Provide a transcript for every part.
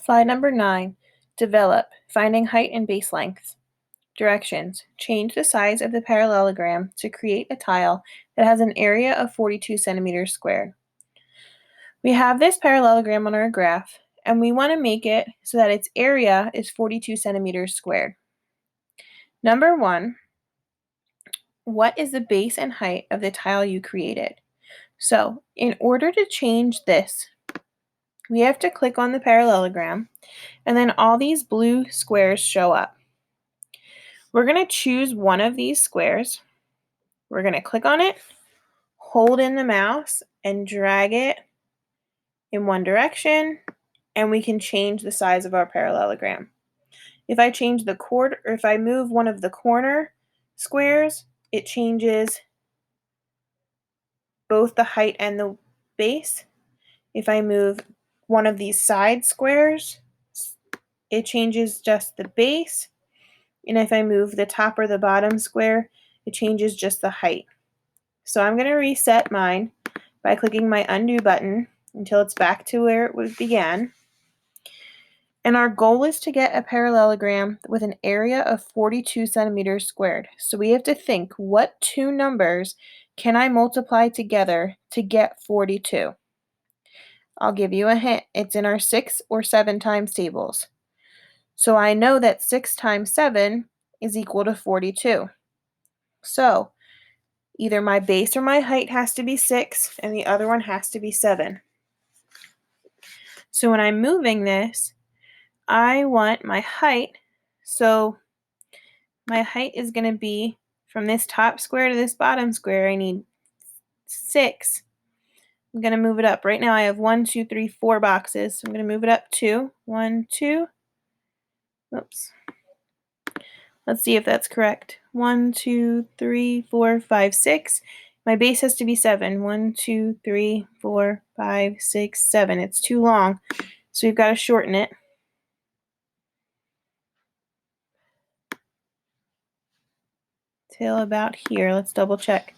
Slide number 9. Develop, finding height and base lengths. Directions. Change the size of the parallelogram to create a tile that has an area of 42 centimeters squared. We have this parallelogram on our graph, and we want to make it so that its area is 42 centimeters squared. Number 1, what is the base and height of the tile you created? So, in order to change this, we have to click on the parallelogram, and then all these blue squares show up. We're going to choose one of these squares. We're going to click on it, hold in the mouse, and drag it in one direction, and we can change the size of our parallelogram. If I change the quarter, or if I move one of the corner squares, it changes both the height and the base. If I move one of these side squares, it changes just the base. And if I move the top or the bottom square, it changes just the height. So I'm going to reset mine by clicking my undo button until it's back to where it began. And our goal is to get a parallelogram with an area of 42 centimeters squared. So we have to think, what two numbers can I multiply together to get 42? I'll give you a hint. It's in our 6 or 7 times tables. So I know that 6 times 7 is equal to 42. So either my base or my height has to be 6, and the other one has to be 7. So when I'm moving this, I want my height, so my height is going to be from this top square to this bottom square, I need 6. I'm going to move it up. Right now I have 1, 2, 3, 4 boxes. So I'm going to move it up 2. 1, 2. Oops. Let's see if that's correct. 1, 2, 3, 4, 5, 6. My base has to be 7. 1, 2, 3, 4, 5, 6, 7. It's too long, so we've got to shorten it. Till about here. Let's double check.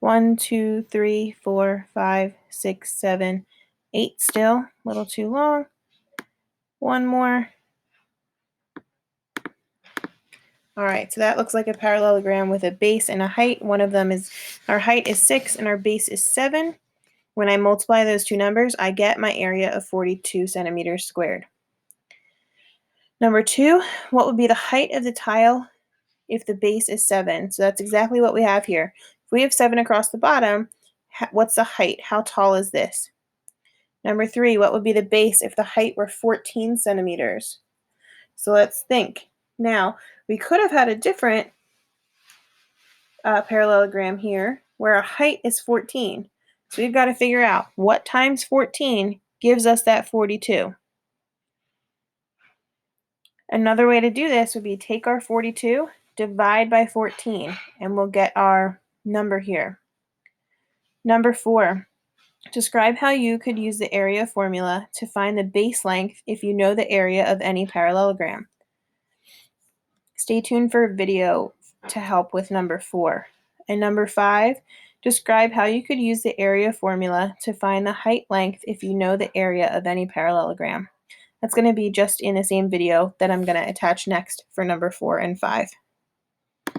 1, 2, 3, 4, 5, 6, 7, 8 still. A little too long. One more. All right, so that looks like a parallelogram with a base and a height. One of them is, our height is 6 and our base is 7. When I multiply those two numbers, I get my area of 42 centimeters squared. Number 2, what would be the height of the tile if the base is 7? So that's exactly what we have here. If we have 7 across the bottom, what's the height? How tall is this? Number 3, what would be the base if the height were 14 centimeters? So let's think. Now, we could have had a different parallelogram here where our height is 14. So we've got to figure out what times 14 gives us that 42. Another way to do this would be take our 42, divide by 14, and we'll get our number here. Number 4, describe how you could use the area formula to find the base length if you know the area of any parallelogram. Stay tuned for a video to help with number 4. And number 5, describe how you could use the area formula to find the height length if you know the area of any parallelogram. That's going to be just in the same video that I'm going to attach next for number 4 and 5.